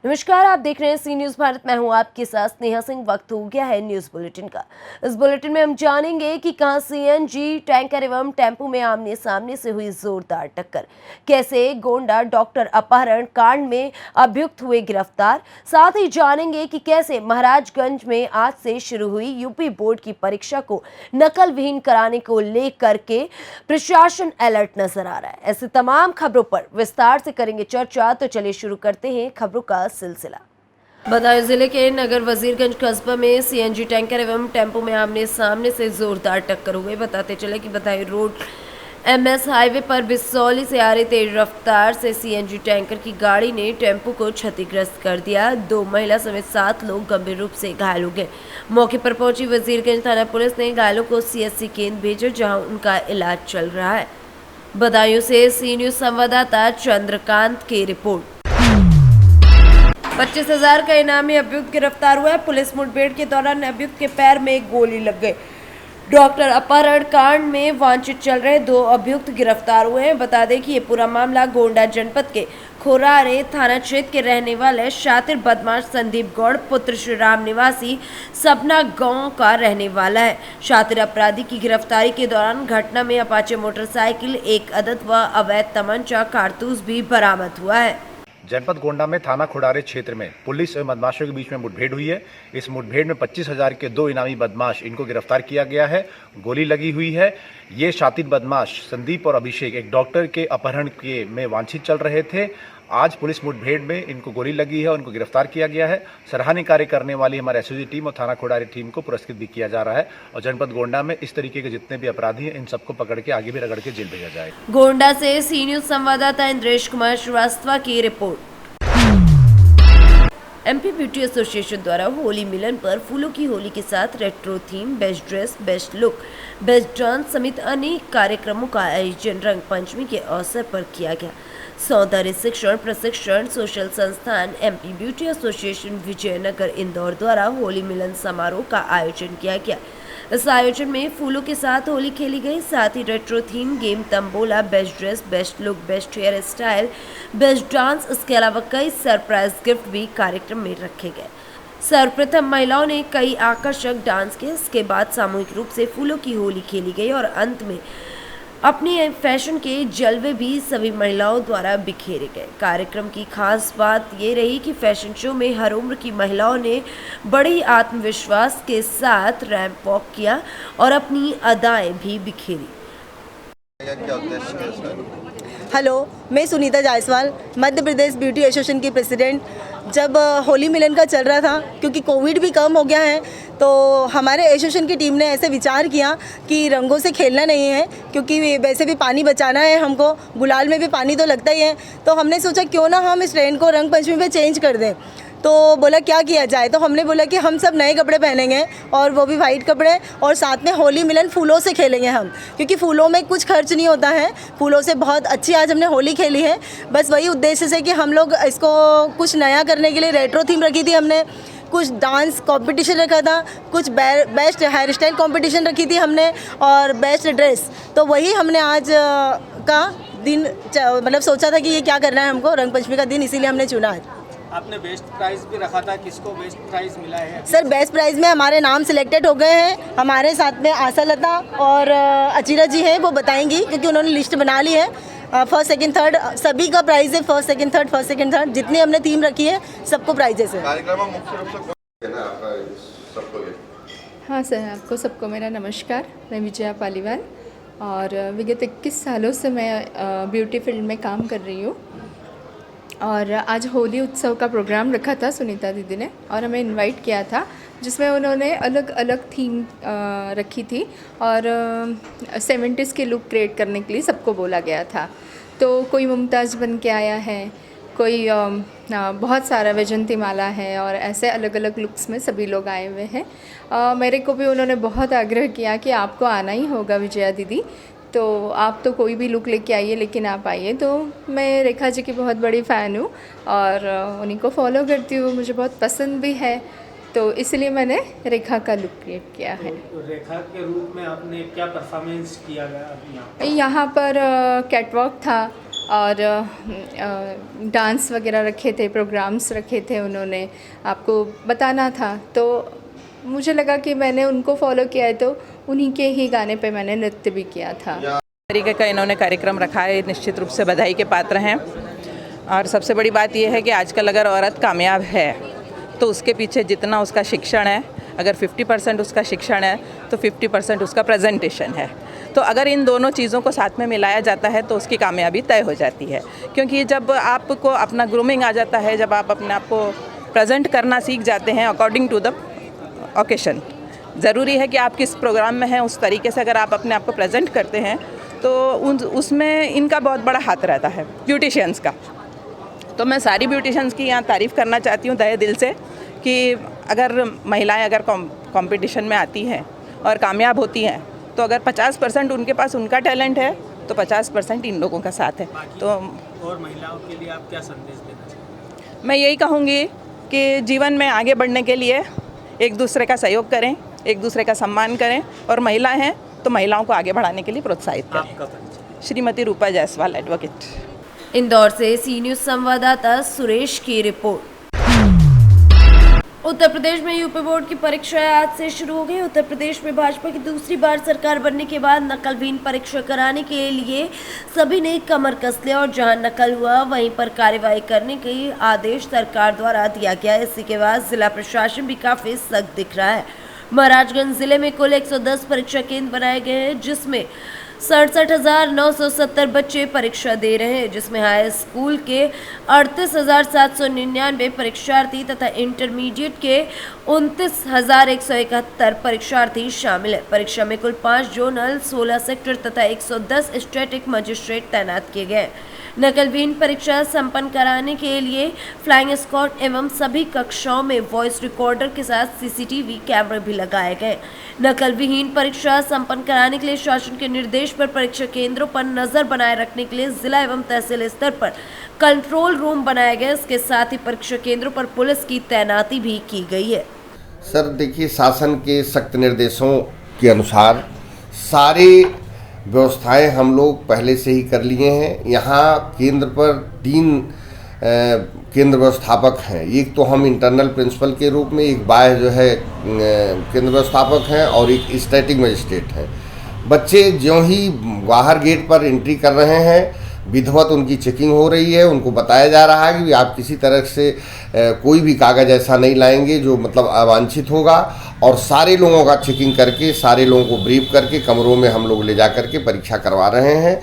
नमस्कार, आप देख रहे हैं सी न्यूज भारत। मैं हूं आपके साथ स्नेहा सिंह। वक्त हो गया है न्यूज बुलेटिन का। इस बुलेटिन में हम जानेंगे कि कहां सीएनजी टैंकर एवं टेम्पो में आमने सामने से हुई जोरदार टक्कर, कैसे गोंडा डॉक्टर अपहरण कांड में अभियुक्त हुए गिरफ्तार। साथ ही जानेंगे कि कैसे महाराजगंज में आज से शुरू हुई यूपी बोर्ड की परीक्षा को नकल विहीन कराने को लेकर के प्रशासन अलर्ट नजर आ रहा है। ऐसे तमाम खबरों पर विस्तार से करेंगे चर्चा। तो चलिए शुरू करते हैं खबरों का सिलसिला। बदायूं जिले के नगर वजीरगंज कस्बा में सीएनजी टैंकर एवं टेम्पो में आमने सामने से जोरदार टक्कर हुए। बताते चले कि बदायूं रोड एमएस हाईवे पर बिसौली से आ रही तेज रफ्तार से सीएनजी टैंकर की गाड़ी ने टेम्पो को क्षतिग्रस्त कर दिया। 2 महिला समेत 7 लोग गंभीर रूप से घायल हो गए। मौके पर पहुंची वजीरगंज थाना पुलिस ने घायलों को सीएचसी केंद्र भेजा, जहां उनका इलाज चल रहा है। बदायूं से सी न्यूज संवाददाता चंद्रकांत की रिपोर्ट। 25,000 का इनामी अभियुक्त गिरफ्तार हुआ है। पुलिस मुठभेड़ के दौरान अभियुक्त के पैर में गोली लग गई। डॉक्टर अपहरण कांड में वांछित चल रहे 2 अभियुक्त गिरफ्तार हुए हैं। बता दें कि ये पूरा मामला गोंडा जनपद के खोरारे थाना क्षेत्र के रहने वाले शातिर बदमाश संदीप गौड़ पुत्र श्री राम निवासी सपना गांव का रहने वाला है। शातिर अपराधी की गिरफ्तारी के दौरान घटना में अपाचे मोटरसाइकिल, 1 अदद व अवैध तमंचा कारतूस भी बरामद हुआ है। जनपद गोंडा में थाना खोड़ारे क्षेत्र में पुलिस और बदमाशों के बीच में मुठभेड़ हुई है। इस मुठभेड़ में 25,000 के 2 इनामी बदमाश इनको गिरफ्तार किया गया है। गोली लगी हुई है। ये शातिर बदमाश संदीप और अभिषेक एक डॉक्टर के अपहरण के में वांछित चल रहे थे। आज पुलिस मुठभेड़ में इनको गोली लगी है और इनको गिरफ्तार किया गया है। सराहनीय कार्य करने वाली हमारे एसओजी टीम और थाना खोड़ारे टीम को पुरस्कृत भी किया जा रहा है और जनपद गोंडा में इस तरीके के जितने भी अपराधी हैं इन सबको पकड़ के आगे भी रगड़ के जेल भेजा जाएगा। गोंडा से सी न्यूज संवाददाता इंद्रेश कुमार श्रीवास्तव की रिपोर्ट। एमपी ब्यूटी एसोसिएशन द्वारा होली मिलन पर फूलों की होली के साथ retro theme, best dress, best look, best dance समेत अनेक कार्यक्रमों का आयोजन रंग पंचमी के अवसर पर किया गया। सौंदर्य शिक्षण प्रशिक्षण सोशल संस्थान MP beauty association Vijaynagar Indore द्वारा होली मिलन समारोह का आयोजन किया गया। इस आयोजन में फूलों के साथ होली खेली गई। साथ ही retro theme game, tambola, best dress, best look, best hair style, best dance, इसके अलावा कई सरप्राइज गिफ्ट भी कार्यक्रम में रखे गए। सर्वप्रथम महिलाओं ने कई आकर्षक डांस किए। इसके बाद सामूहिक रूप से फूलों की होली खेली गई और अंत में अपनी फैशन के जलवे भी सभी महिलाओं द्वारा बिखेरे गए। कार्यक्रम की खास बात ये रही कि फैशन शो में हर उम्र की महिलाओं ने बड़ी आत्मविश्वास के साथ रैंप वॉक किया और अपनी अदाएं भी बिखेरी। हेलो, मैं सुनीता जायसवाल, मध्य प्रदेश ब्यूटी एसोसिएशन की प्रेसिडेंट। जब होली मिलन का चल रहा था, क्योंकि कोविड भी कम हो गया है, तो हमारे एसोसिएशन की टीम ने ऐसे विचार किया कि रंगों से खेलना नहीं है, क्योंकि वैसे भी पानी बचाना है हमको, गुलाल में भी पानी तो लगता ही है। तो हमने सोचा क्यों ना हम इस ट्रेंड को रंग पंचमी पे चेंज कर दें। तो बोला क्या किया जाए, तो हमने बोला कि हम सब नए कपड़े पहनेंगे और वो भी वाइट कपड़े, और साथ में होली मिलन फूलों से खेलेंगे हम, क्योंकि फूलों में कुछ खर्च नहीं होता है। फूलों से बहुत अच्छी आज हमने होली खेली है। बस वही उद्देश्य से कि हम लोग इसको कुछ नया करने के लिए रेट्रो थीम रखी थी हमने, कुछ डांस कंपटीशन रखा था, कुछ बेस्ट हेयर स्टाइल कंपटीशन रखी थी हमने, और बेस्ट ड्रेस। तो वही हमने आज का दिन मतलब सोचा था कि ये क्या करना है हमको, रंग पंचमी का दिन, इसीलिए हमने चुना है। आपने बेस्ट प्राइज भी रखा था, किसको बेस्ट प्राइज मिला है? सर, बेस्ट प्राइज में हमारे नाम सिलेक्टेड हो गए हैं। हमारे साथ में आशा लता और अचिरा जी हैं, वो बताएंगी क्योंकि उन्होंने लिस्ट बना ली है। फर्स्ट सेकंड थर्ड सभी का प्राइज है। First second third, first second third, जितनी हमने थीम रखी है सबको प्राइजेस है। हाँ सर, आपको सबको मेरा नमस्कार। मैं विजया पालीवाल और विगत 21 सालों से मैं ब्यूटी फील्ड में काम कर रही हूँ। और आज होली उत्सव का प्रोग्राम रखा था सुनीता दीदी ने, और हमें इनवाइट किया था, जिसमें उन्होंने अलग अलग थीम रखी थी और 70s के लुक क्रिएट करने के लिए सबको बोला गया था। तो कोई मुमताज़ बन के आया है, कोई बहुत सारा वैजंती माला है, और ऐसे अलग अलग लुक्स में सभी लोग आए हुए हैं। मेरे को भी उन्होंने बहुत आग्रह किया कि आपको आना ही होगा विजया दीदी, तो आप तो कोई भी लुक लेके आइए लेकिन आप आइए। तो मैं रेखा जी की बहुत बड़ी फ़ैन हूँ और उन्हीं को फॉलो करती हूँ, मुझे बहुत पसंद भी है, तो इसलिए मैंने रेखा का लुक क्रिएट किया है। तो रेखा के रूप में आपने क्या परफॉर्मेंस किया गया यहाँ पर कैटवॉक था और डांस वगैरह रखे थे, प्रोग्राम्स रखे थे, उन्होंने आपको बताना था। तो मुझे लगा कि मैंने उनको फॉलो किया है, तो उन्हीं के ही गाने पे मैंने नृत्य भी किया था। तरीके का इन्होंने कार्यक्रम रखा है, निश्चित रूप से बधाई के पात्र हैं। और सबसे बड़ी बात यह है कि आजकल अगर औरत कामयाब है तो उसके पीछे जितना उसका शिक्षण है, अगर 50% उसका शिक्षण है तो 50% उसका प्रेजेंटेशन है। तो अगर इन दोनों चीज़ों को साथ में मिलाया जाता है तो उसकी कामयाबी तय हो जाती है। क्योंकि जब आपको अपना ग्रूमिंग आ जाता है, जब आप अपने आप को प्रेजेंट करना सीख जाते हैं अकॉर्डिंग टू द ओकेशन, ज़रूरी है कि आप किस प्रोग्राम में हैं उस तरीके से अगर आप अपने आप को प्रेजेंट करते हैं तो उसमें इनका बहुत बड़ा हाथ रहता है, ब्यूटिशियंस का। तो मैं सारी ब्यूटिशियंस की यहाँ तारीफ़ करना चाहती हूँ तहे दिल से कि अगर महिलाएं अगर कंपटीशन में आती हैं और कामयाब होती हैं तो अगर 50% उनके पास उनका टैलेंट है तो 50% इन लोगों का साथ है। तो और महिलाओं के लिए आप क्या संदेश देना चाहेंगे? मैं यही कहूँगी कि जीवन में आगे बढ़ने के लिए एक दूसरे का सहयोग करें, एक दूसरे का सम्मान करें, और महिलाएं हैं तो महिलाओं को आगे बढ़ाने के लिए प्रोत्साहित करें। आपका परिचय? श्रीमती रूपा जायसवाल, एडवोकेट। इंदौर से सी न्यूज़ संवाददाता सुरेश की रिपोर्ट। उत्तर प्रदेश में यूपी बोर्ड की परीक्षाएं आज से शुरू हो गई। उत्तर प्रदेश में भाजपा की दूसरी बार सरकार बनने के बाद नकलविहीन परीक्षा कराने के लिए सभी ने कमर कस लिया और जहां नकल हुआ वहीं पर कार्रवाई करने के आदेश सरकार द्वारा दिया गया। इसी के बाद जिला प्रशासन भी काफी सख्त दिख रहा है। महाराजगंज जिले में कुल 110 परीक्षा केंद्र बनाए गए हैं, जिसमें 67,970 बच्चे परीक्षा दे रहे हैं, जिसमें हाई स्कूल के 38,799 परीक्षार्थी तथा इंटरमीडिएट के 29,171 परीक्षार्थी शामिल है। परीक्षा में कुल 5 जोनल, 16 सेक्टर तथा 110 स्टैटिक मजिस्ट्रेट तैनात किए गए। नकलविहीन परीक्षा संपन्न कराने के लिए फ्लाइंग स्क्वाड एवं सभी कक्षाओं में वॉइस रिकॉर्डर के साथ सीसीटीवी कैमरे भी लगाए गए। नकलविहीन परीक्षा संपन्न कराने के लिए शासन के निर्देश पर परीक्षा केंद्रों पर नजर बनाए रखने के लिए जिला एवं तहसील स्तर पर कंट्रोल रूम बनाए गए। इसके साथ ही परीक्षा केंद्रों पर पुलिस की तैनाती भी की गई है। सर देखिए, शासन के सख्त निर्देशों के अनुसार सारे व्यवस्थाएं हम लोग पहले से ही कर लिए हैं। यहाँ केंद्र पर 3 केंद्र व्यवस्थापक हैं। एक तो हम इंटरनल प्रिंसिपल के रूप में, एक बाह्य जो है केंद्र व्यवस्थापक हैं और एक स्टैटिक मजिस्ट्रेट हैं। बच्चे ज्यों ही बाहर गेट पर एंट्री कर रहे हैं विधिवत उनकी चेकिंग हो रही है। उनको बताया जा रहा है कि आप किसी तरह से कोई भी कागज़ ऐसा नहीं लाएंगे जो मतलब अवांछित होगा, और सारे लोगों का चेकिंग करके सारे लोगों को ब्रीफ करके कमरों में हम लोग ले जा करके परीक्षा करवा रहे हैं।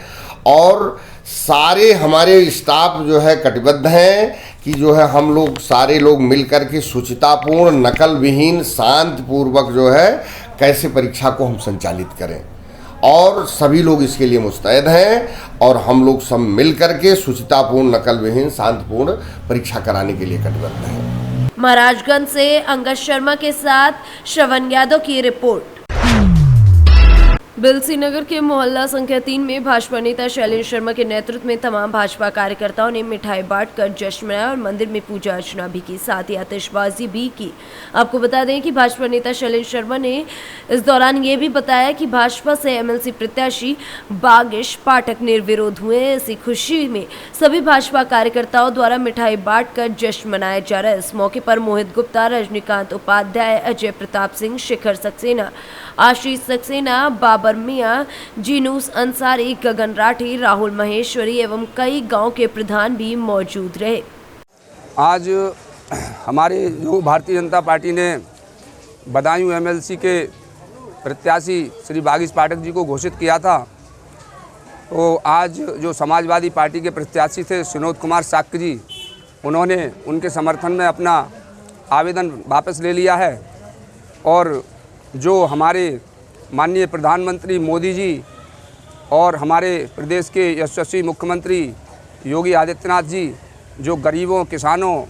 और सारे हमारे स्टाफ जो है कटिबद्ध हैं कि जो है हम लोग सारे लोग मिल करके शुचितापूर्ण, नकल विहीन, शांतिपूर्वक जो है कैसे परीक्षा को हम संचालित करें, और सभी लोग इसके लिए मुस्तैद हैं। और हम लोग सब मिल करके शुचितापूर्ण, नकल विहीन, शांतिपूर्ण परीक्षा कराने के लिए कटिबद्ध हैं। महाराजगंज से अंगद शर्मा के साथ श्रवण यादव की रिपोर्ट। बिलसी नगर के मोहल्ला संख्या 3 में भाजपा नेता शैलेंद्र शर्मा के नेतृत्व में तमाम भाजपा कार्यकर्ताओं ने मिठाई बांटकर जश्न मनाया और मंदिर में पूजा अर्चना भी की, साथ ही आतिशबाजी भी की। आपको बता दें कि भाजपा नेता शैलेंद्र शर्मा ने इस दौरान ये भी बताया कि भाजपा से एमएलसी प्रत्याशी बागेश पाठक निर्विरोध हुए। इसी खुशी में सभी भाजपा कार्यकर्ताओं द्वारा मिठाई बांटकर जश्न मनाया जा रहा है। इस मौके पर मोहित गुप्ता, रजनीकांत उपाध्याय, अजय प्रताप सिंह, शिखर सक्सेना, आशीष सक्सेना, बाबर मियां, जीनूस अंसारी, गगन राठी, राहुल महेश्वरी एवं कई गांव के प्रधान भी मौजूद रहे। आज हमारे जो भारतीय जनता पार्टी ने बदायूं एमएलसी के प्रत्याशी श्री बागेश पाठक जी को घोषित किया था, तो आज जो समाजवादी पार्टी के प्रत्याशी थे विनोद कुमार साक्य जी, उन्होंने उनके समर्थन में अपना आवेदन वापस ले लिया है। और जो हमारे माननीय प्रधानमंत्री मोदी जी और हमारे प्रदेश के यशस्वी मुख्यमंत्री योगी आदित्यनाथ जी जो गरीबों, किसानों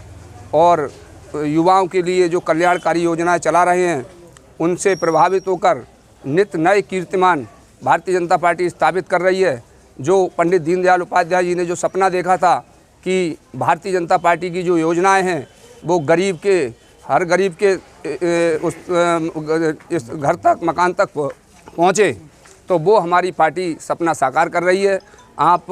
और युवाओं के लिए जो कल्याणकारी योजनाएं चला रहे हैं, उनसे प्रभावित होकर नित्य नए कीर्तिमान भारतीय जनता पार्टी स्थापित कर रही है। जो पंडित दीनदयाल उपाध्याय जी ने जो सपना देखा था कि भारतीय जनता पार्टी की जो योजनाएं हैं वो गरीब के, हर गरीब के इस घर तक, मकान तक पहुँचे, तो वो हमारी पार्टी सपना साकार कर रही है। आप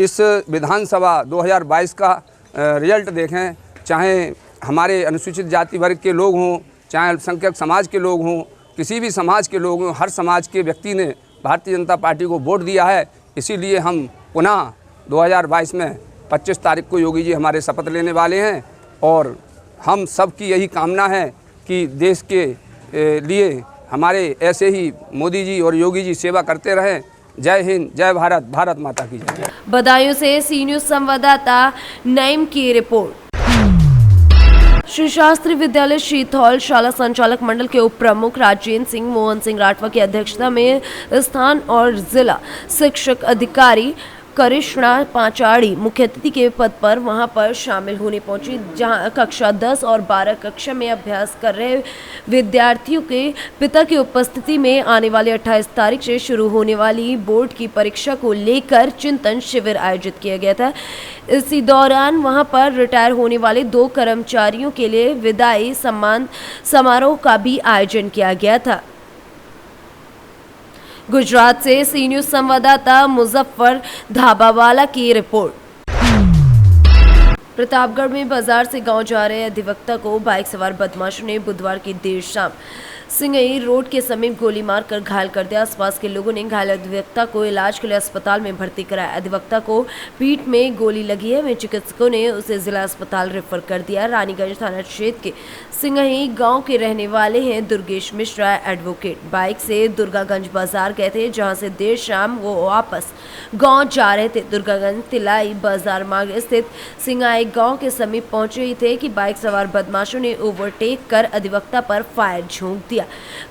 इस विधानसभा 2022 का रिजल्ट देखें, चाहे हमारे अनुसूचित जाति वर्ग के लोग हों, चाहे अल्पसंख्यक समाज के लोग हों, किसी भी समाज के लोग हों, हर समाज के व्यक्ति ने भारतीय जनता पार्टी को वोट दिया है। इसीलिए हम पुनः 2022 में 25 तारीख को योगी जी हमारे शपथ लेने वाले हैं और हम सब की यही कामना है कि देश के लिए हमारे ऐसे ही मोदी जी और योगी जी सेवा करते रहें। जय हिंद, जय भारत, भारत माता की जय। बदायूं से सी न्यूज़ संवाददाता नईम की रिपोर्ट। श्री शास्त्री विद्यालय शीतौल शाला संचालक मंडल के उप प्रमुख राजेंद्र सिंह मोहन सिंह राठवा की अध्यक्षता में स्थान और जिला शिक्षक अधिकारी करिश्णा पाचाड़ी मुख्य अतिथि के पद पर वहां पर शामिल होने पहुंची, जहां कक्षा 10 और 12 कक्षा में अभ्यास कर रहे विद्यार्थियों के पिता की उपस्थिति में आने वाली 28 तारीख से शुरू होने वाली बोर्ड की परीक्षा को लेकर चिंतन शिविर आयोजित किया गया था। इसी दौरान वहां पर रिटायर होने वाले 2 कर्मचारियों के लिए विदाई सम्मान समारोह का भी आयोजन किया गया था। गुजरात से सी न्यूज़ संवाददाता मुजफ्फर धाबावाला की रिपोर्ट। प्रतापगढ़ में बाजार से गांव जा रहे अधिवक्ता को बाइक सवार बदमाशों ने बुधवार की देर शाम सिंगई रोड के समीप गोली मारकर घायल कर दिया। आसपास के लोगों ने घायल अधिवक्ता को इलाज के लिए अस्पताल में भर्ती कराया। अधिवक्ता को पीठ में गोली लगी है, वहीं चिकित्सकों ने उसे जिला अस्पताल रेफर कर दिया। रानीगंज थाना क्षेत्र के सिंगई गांव के रहने वाले हैं दुर्गेश मिश्रा एडवोकेट। बाइक से दुर्गागंज बाजार गए थे, जहां से देर शाम वो वापस गांव जा रहे थे। दुर्गागंज तिलाई बाजार मार्ग स्थित सिंगाई गांव के समीप पहुंचे ही थे कि बाइक सवार बदमाशों ने ओवरटेक कर अधिवक्ता पर फायर झोंक दिया।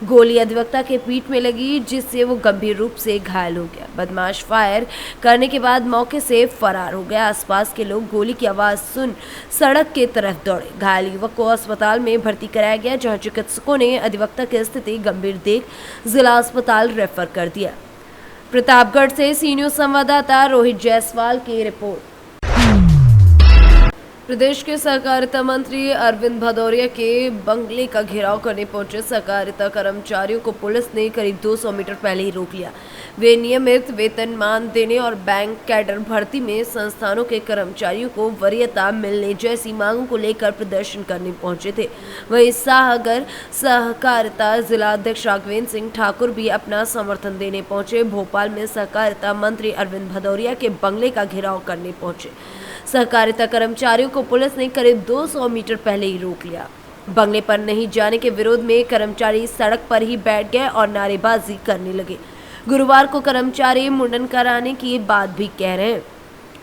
गोली अधिवक्ता के पीठ में लगी, जिससे वो गंभीर रूप से घायल हो गया। बदमाश फायर करने के बाद मौके से फरार हो गया। आसपास के लोग गोली की आवाज सुन सड़क के तरफ दौड़े। घायल युवक को अस्पताल में भर्ती कराया गया, जहां चिकित्सकों ने अधिवक्ता की स्थिति गंभीर देख जिला अस्पताल रेफर कर दिया। प्रतापगढ़ से सी न्यूज़ संवाददाता रोहित जायसवाल की रिपोर्ट। प्रदेश के सहकारिता मंत्री अरविंद भदौरिया के बंगले का घेराव करने पहुंचे सहकारिता कर्मचारियों को पुलिस ने करीब 200 मीटर पहले ही रोक लिया। वे नियमित वेतनमान देने और बैंक कैडर भर्ती में संस्थानों के कर्मचारियों को वरीयता मिलने जैसी मांगों को लेकर प्रदर्शन करने पहुंचे थे। वहीं साहगर सहकारिता जिला अध्यक्ष राघवेंद्र सिंह ठाकुर भी अपना समर्थन देने पहुंचे। भोपाल में सहकारिता मंत्री अरविंद भदौरिया के बंगले का घेराव करने पहुंचे। सहकारिता कर्मचारियों को पुलिस ने करीब 200 मीटर पहले ही रोक लिया। बंगले पर नहीं जाने के विरोध में कर्मचारी सड़क पर ही बैठ गए और नारेबाजी करने लगे। गुरुवार को कर्मचारी मुंडन कराने की बात भी कह रहे हैं।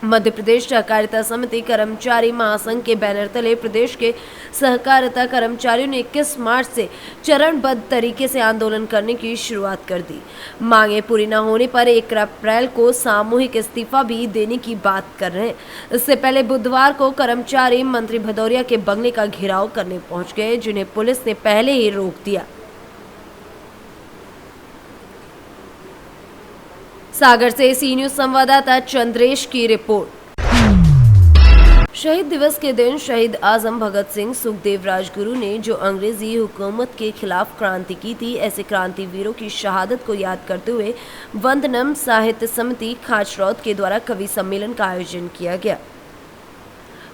मध्य प्रदेश सहकारिता समिति कर्मचारी महासंघ के बैनर तले प्रदेश के सहकारिता कर्मचारियों ने 21 मार्च से चरणबद्ध तरीके से आंदोलन करने की शुरुआत कर दी। मांगे पूरी न होने पर 1 अप्रैल को सामूहिक इस्तीफा भी देने की बात कर रहे हैं। इससे पहले बुधवार को कर्मचारी मंत्री भदौरिया के बंगले का घेराव करने पहुंच गए, जिन्हें पुलिस ने पहले ही रोक दिया। सागर से सी न्यूज़ संवाददाता चंद्रेश की रिपोर्ट। शहीद दिवस के दिन शहीद आजम भगत सिंह सुखदेव राजगुरु ने जो अंग्रेजी हुकूमत के खिलाफ क्रांति की थी, ऐसे क्रांति वीरों की शहादत को याद करते हुए वंदनम साहित्य समिति खाचरौद के द्वारा कवि सम्मेलन का आयोजन किया गया।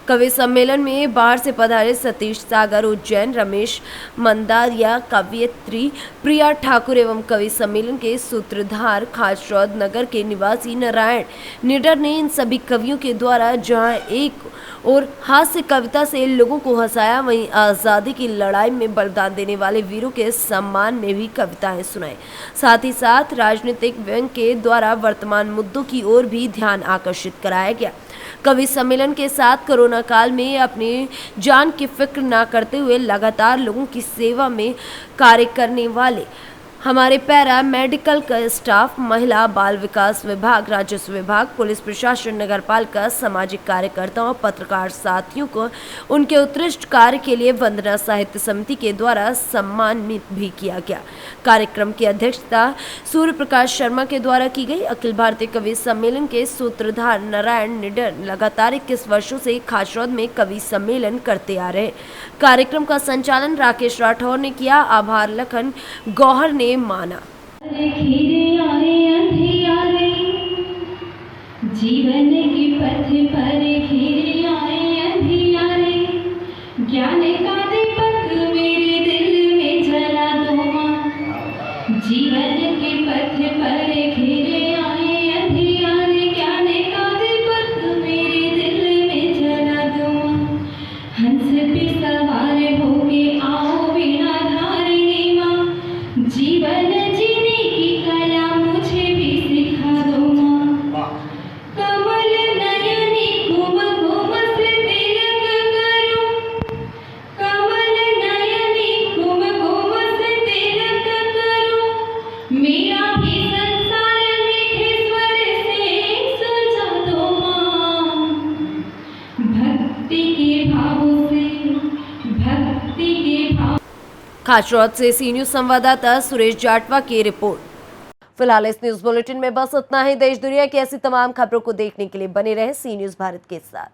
कवि सम्मेलन में बाहर से पधारे सतीश सागर उज्जैन, रमेश मंदारिया, कवयित्री प्रिया ठाकुर एवं कवि सम्मेलन के सूत्रधार खाचरौद नगर के निवासी नारायण निडर ने इन सभी कवियों के द्वारा जहां एक और हास्य कविता से लोगों को हंसाया, वहीं आज़ादी की लड़ाई में बलिदान देने वाले वीरों के सम्मान में भी कविताएं सुनाई। साथ ही साथ राजनीतिक व्यंग्य के द्वारा वर्तमान मुद्दों की ओर भी ध्यान आकर्षित कराया गया। कवि सम्मेलन के साथ कोरोना काल में अपनी जान की फिक्र न करते हुए लगातार लोगों की सेवा में कार्य करने वाले हमारे पैरा मेडिकल का स्टाफ, महिला बाल विकास विभाग, राजस्व विभाग, पुलिस प्रशासन, नगरपालिका, सामाजिक कार्यकर्ताओं, पत्रकार साथियों को उनके उत्कृष्ट कार्य के लिए वंदना साहित्य समिति के द्वारा सम्मानित भी किया गया। कार्यक्रम की अध्यक्षता सूर्य प्रकाश शर्मा के द्वारा की गई। अखिल भारतीय कवि सम्मेलन के सूत्रधार नारायण निडर लगातार 21 वर्षों से खाचरौद में कवि सम्मेलन करते आ रहे। कार्यक्रम का संचालन राकेश राठौर ने किया। आभार लखन गौहर ने माना। जीवन के पथ पर घिरे आए अंधियारे, ज्ञान का दीपक मेरे दिल में जला दो माँ। जीवन के पथ पर घिरे आए अंधियारे, ज्ञान का दीपक मेरे दिल में जला दो माँ। हंस पे सवार होके आओ वीणा धारिणी माँ। जीवन जीने की कला मुझे भी सिखा दो माँ। कमल नयनी कुमकुम से तिलक करूं, कमल नयनी कुमकुम से तिलक करूं। मेरा भी संसार मीठे स्वर से सजा दो माँ। भक्ति के भावों से, भक्ति के भाव। खाचरौद से सी न्यूज संवाददाता सुरेश जाटवा की रिपोर्ट। फिलहाल इस न्यूज बुलेटिन में बस इतना ही। देश दुनिया की ऐसी तमाम खबरों को देखने के लिए बने रहे सी न्यूज भारत के साथ।